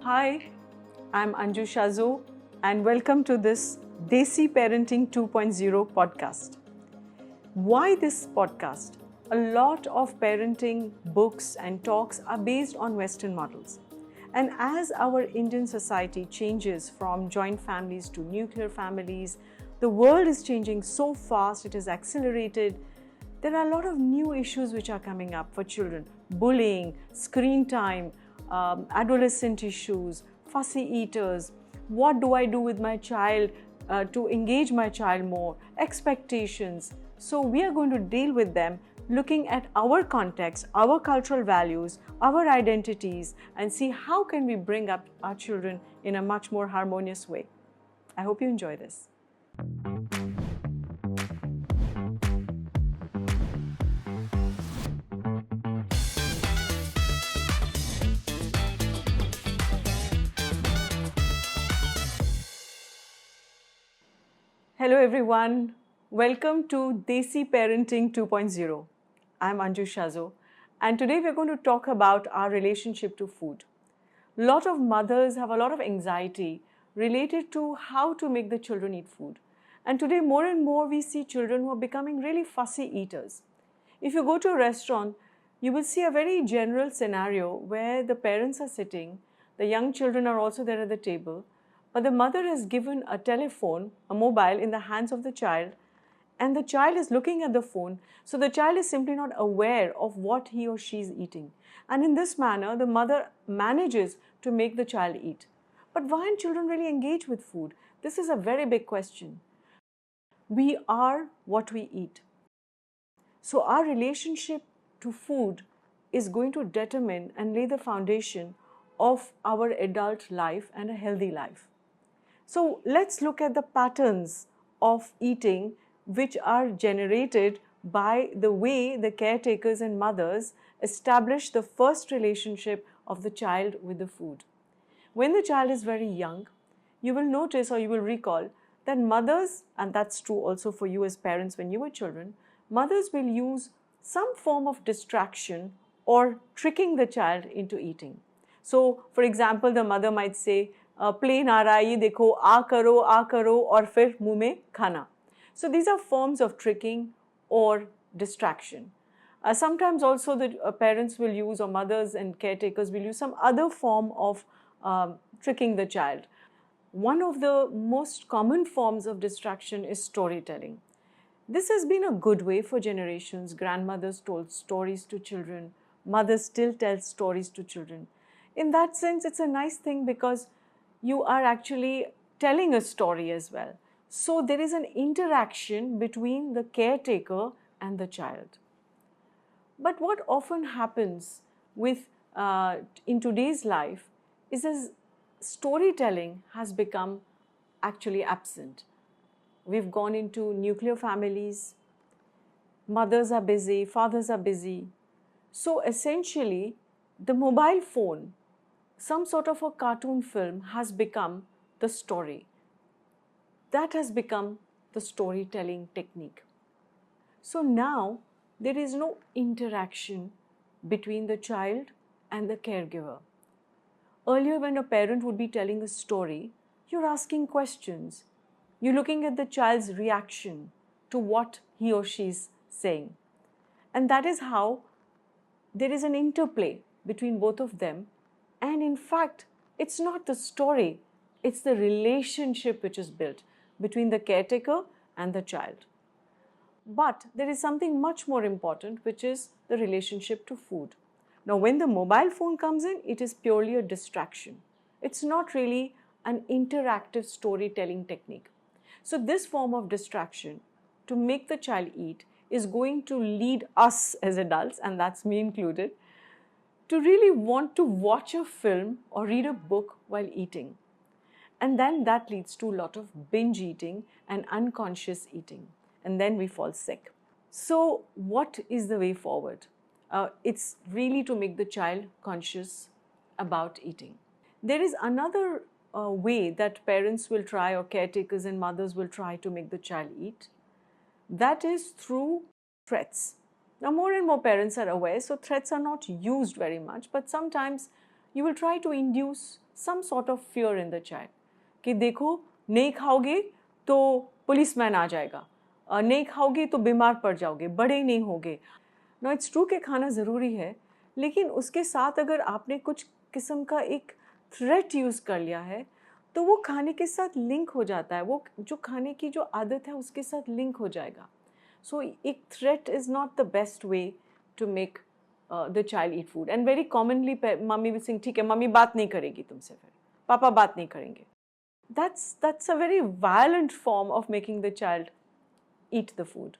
Hi, I'm Anju Shazo and welcome to this Desi Parenting 2.0 podcast. Why this podcast? A lot of parenting books and talks are based on Western models. And as our Indian society changes from joint families to nuclear families, the world is changing so fast, it is accelerated. There are a lot of new issues which are coming up for children. Bullying, screen time, adolescent issues, fussy eaters. What do I do with my child to engage my child more? Expectations. So we are going to deal with them looking at our context, our cultural values, our identities, and see how can we bring up our children in a much more harmonious way. I hope you enjoy this. Hello everyone, welcome to Desi Parenting 2.0. I'm Anju Shazo and today we're going to talk about our relationship to food. A lot of mothers have a lot of anxiety related to how to make the children eat food. And today more and more we see children who are becoming really fussy eaters. If you go to a restaurant, you will see a very general scenario where the parents are sitting, the young children are also there at the table, but the mother has given a telephone, a mobile in the hands of the child, and the child is looking at the phone, so the child is simply not aware of what he or she is eating. And in this manner, the mother manages to make the child eat. But why don't children really engage with food? This is a very big question. We are what we eat. So our relationship to food is going to determine and lay the foundation of our adult life and a healthy life. So let's look at the patterns of eating which are generated by the way the caretakers and mothers establish the first relationship of the child with the food. When the child is very young, you will notice or you will recall that mothers, and that's true also for you as parents when you were children, mothers will use some form of distraction or tricking the child into eating. So, for example, the mother might say, play ना रहा ये देखो आ करो और फिर मुंह में खाना. So these are forms of tricking or distraction. Sometimes also the parents will use, or mothers and caretakers will use some other form of tricking the child. One of the most common forms of distraction is storytelling. This has been a good way for generations. Grandmothers told stories to children. Mothers still tell stories to children. In that sense, it's a nice thing because you are actually telling a story as well. So there is an interaction between the caretaker and the child. But what often happens with in today's life is as storytelling has become actually absent. We've gone into nuclear families. Mothers are busy, fathers are busy. So essentially, the mobile phone, some sort of a cartoon film, has become the story. That has become the storytelling technique. So now there is no interaction between the child and the caregiver. Earlier, when a parent would be telling a story, you're asking questions. You're looking at the child's reaction to what he or she is saying. And that is how there is an interplay between both of them. And in fact, it's not the story, it's the relationship which is built between the caretaker and the child. But there is something much more important, which is the relationship to food. Now, when the mobile phone comes in, it is purely a distraction. It's not really an interactive storytelling technique. So this form of distraction to make the child eat is going to lead us as adults, and that's me included, to really want to watch a film or read a book while eating. And then that leads to a lot of binge eating and unconscious eating. And then we fall sick. So what is the way forward? It's really to make the child conscious about eating. There is another way that parents will try, or caretakers and mothers will try to make the child eat. That is through threats. Now, more and more parents are aware, so threats are not used very much, but sometimes you will try to induce some sort of fear in the child कि देखो नहीं खाओगे तो policeman आ जाएगा, नहीं खाओगे तो बीमार पड़ जाओगे, बड़े नहीं होगे. Now it's true कि खाना ज़रूरी है, लेकिन उसके साथ अगर आपने कुछ किस्म का एक थ्रेट यूज़ कर लिया है तो वो खाने के साथ लिंक हो जाता है, वो जो खाने की जो आदत है उसके साथ लिंक हो जाएगा. सो एक threat is not the best way to make the child eat food. And very commonly mummy will sing ठीक है मम्मी बात नहीं करेगी तुमसे, फिर पापा बात नहीं करेंगे. That's a very violent form of making the child eat the food.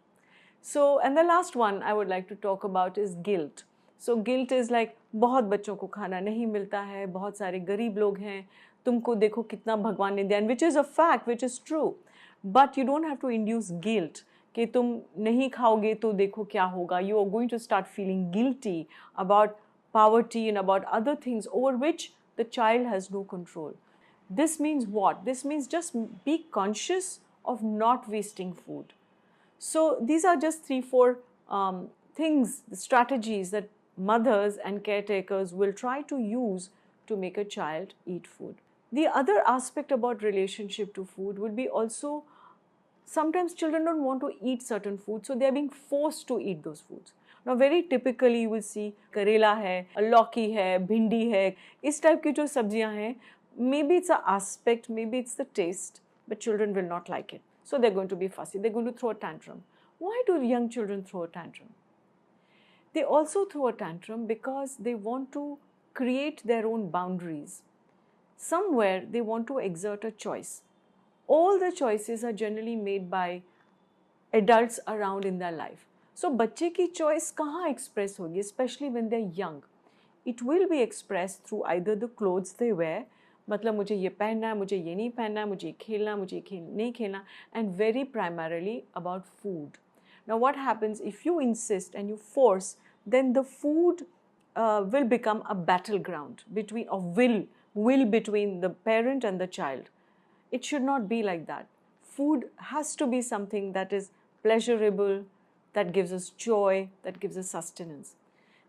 So, and the last one I would like to talk about is guilt. So guilt is like बहुत बच्चों को खाना नहीं मिलता है, बहुत सारे गरीब लोग हैं, तुमको देखो कितना भगवान ने दिया, which is a fact, which is true. But you don't have to induce guilt कि तुम नहीं खाओगे तो देखो क्या होगा. You are going to start feeling guilty about poverty and about other things over which the child has no control. This means what? This means just be conscious of not wasting food. So these are just 3-4 things, strategies that mothers and caretakers will try to use to make a child eat food. The other aspect about relationship to food would be also sometimes children don't want to eat certain foods, so they are being forced to eat those foods. Now very typically you will see करेला है, लौकी है, भिंडी है, इस type की जो सब्जियां हैं, maybe it's an aspect, maybe it's the taste, but children will not like it. So they're going to be fussy, they're going to throw a tantrum. Why do young children throw a tantrum? They also throw a tantrum because they want to create their own boundaries. Somewhere they want to exert a choice. All the choices are generally made by adults around in their life. So बच्चे की choice कहाँ express होगी, especially when they're young? It will be expressed through either the clothes they wear, मतलब मुझे ये पहनना है, मुझे ये नहीं पहनना है, मुझे खेलना, मुझे नहीं खेलना, and very primarily about food. Now what happens if you insist and you force, then the food will become a battleground between, of will between the parent and the child. It should not be like that. Food has to be something that is pleasurable, that gives us joy, that gives us sustenance.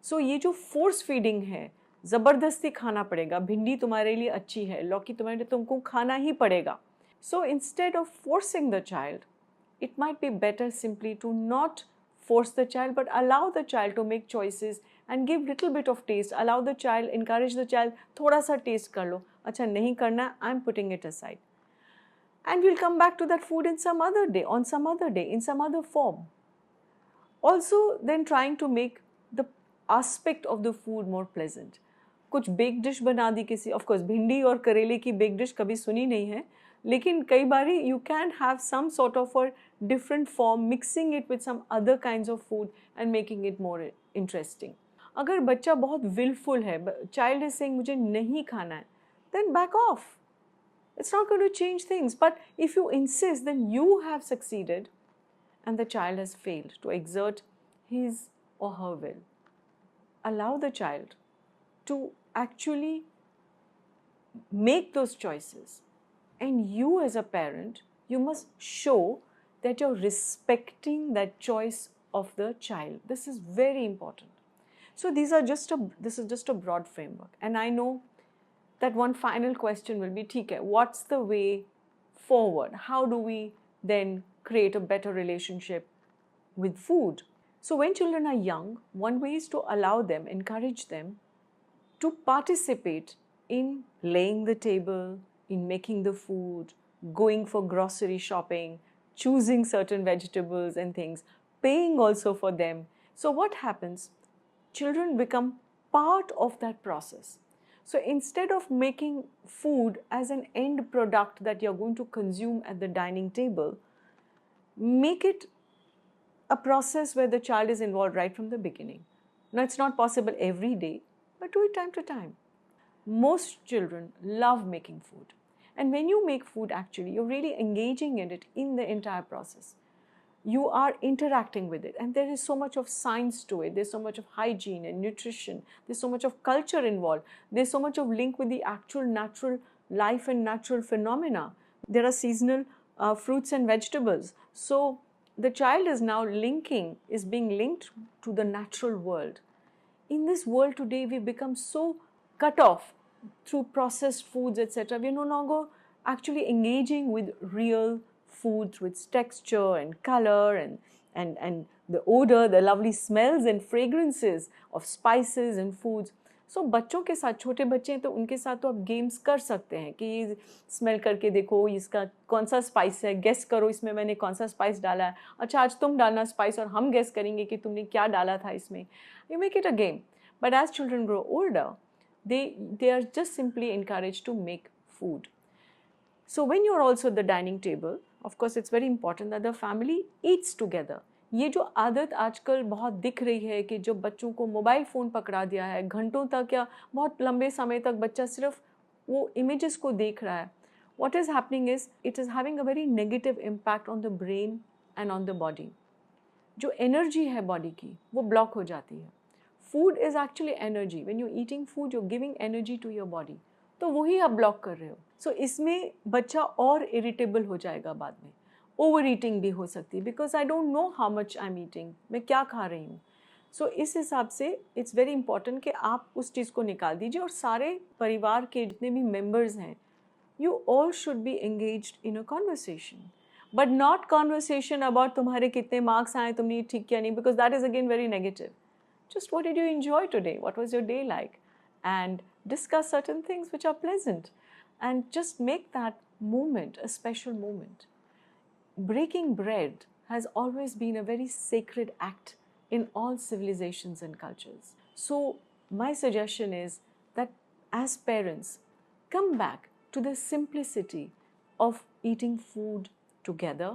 So ये जो force feeding है, ज़बरदस्ती खाना पड़ेगा, भिंडी तुम्हारे लिए अच्छी है, लौकी तुम्हारे लिए, तुमको खाना ही पड़ेगा. So instead of forcing the child, it might be better simply to not force the child but allow the child to make choices and give little bit of taste. Allow the child, encourage the child, थोड़ा सा taste कर लो, अच्छा नहीं करना, I'm putting it aside. And we'll come back to that food in some other day, on some other day, in some other form. Also then trying to make the aspect of the food more pleasant. कुछ bake dish बना दी किसी, of course भिंडी और करेले की bake dish कभी सुनी नहीं है, लेकिन कई बारी you can have some sort of a different form, mixing it with some other kinds of food and making it more interesting. अगर बच्चा बहुत विलफुल है, चाइल्ड इज सेइंग मुझे नहीं खाना है, then back off. It's not going to change things. But if you insist, then you have succeeded and the child has failed to exert his or her will. Allow the child to actually make those choices. And you as a parent, you must show that you're respecting that choice of the child. This is very important. So this is just a broad framework. And I know that one final question will be, ठीक है, what's the way forward? How do we then create a better relationship with food? So when children are young, one way is to allow them, encourage them to participate in laying the table, in making the food, going for grocery shopping, choosing certain vegetables and things, paying also for them. So what happens? Children become part of that process. So instead of making food as an end product that you're going to consume at the dining table, make it a process where the child is involved right from the beginning. Now it's not possible every day, but do it time to time. Most children love making food. And when you make food, actually, you're really engaging in it in the entire process. You are interacting with it, and there is so much of science to it. There's so much of hygiene and nutrition. There's so much of culture involved. There's so much of link with the actual natural life and natural phenomena. There are seasonal fruits and vegetables. So the child is now being linked to the natural world. In this world today, we've become so cut off through processed foods, etc. We are no longer actually engaging with real foods with texture and color and the odor, the lovely smells and fragrances of spices and foods. सो बच्चों के साथ, छोटे बच्चे हैं तो उनके साथ तो आप गेम्स कर सकते हैं कि स्मेल करके देखो इसका कौन सा स्पाइस है, गेस करो इसमें मैंने कौन सा स्पाइस डाला है, अच्छा आज तुम डालना स्पाइस और हम गेस करेंगे कि तुमने क्या डाला था इसमें. You make it a game. But as children grow older, they are just simply encouraged to make food. So when you're also at the dining table, of course it's very important that the family eats together. ये जो आदत आजकल बहुत दिख रही है कि जो बच्चों को मोबाइल फ़ोन पकड़ा दिया है, घंटों तक या बहुत लंबे समय तक बच्चा सिर्फ वो इमेजेस को देख रहा है. What is happening is it is having a very negative impact on the brain and on the body. जो एनर्जी है बॉडी की वो ब्लॉक हो जाती है. Food is actually energy. When you eating food you giving energy to your body. तो वही आप ब्लॉक कर रहे हो. सो इसमें बच्चा और इरिटेबल हो जाएगा बाद में. ओवर ईटिंग भी हो सकती है because I don't know how much I am eating, मैं क्या खा रही हूँ. सो इस हिसाब से इट्स वेरी इंपॉर्टेंट कि आप उस चीज़ को निकाल दीजिए और सारे परिवार के जितने भी मेम्बर्स हैं, you all should be engaged in a conversation, but not conversation about तुम्हारे कितने marks आए, तुमने ठीक किया नहीं, because that is again very negative. Just what did you enjoy today? What was your day like? And discuss certain things which are pleasant, and just make that moment a special moment. Breaking bread has always been a very sacred act in all civilizations and cultures. So my suggestion is that as parents, come back to the simplicity of eating food together.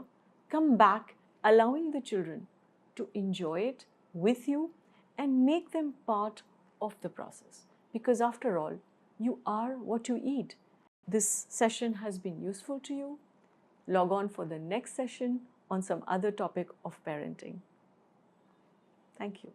Come back allowing the children to enjoy it with you and make them part of the process. Because after all, you are what you eat. This session has been useful to you. Log on for the next session on some other topic of parenting. Thank you.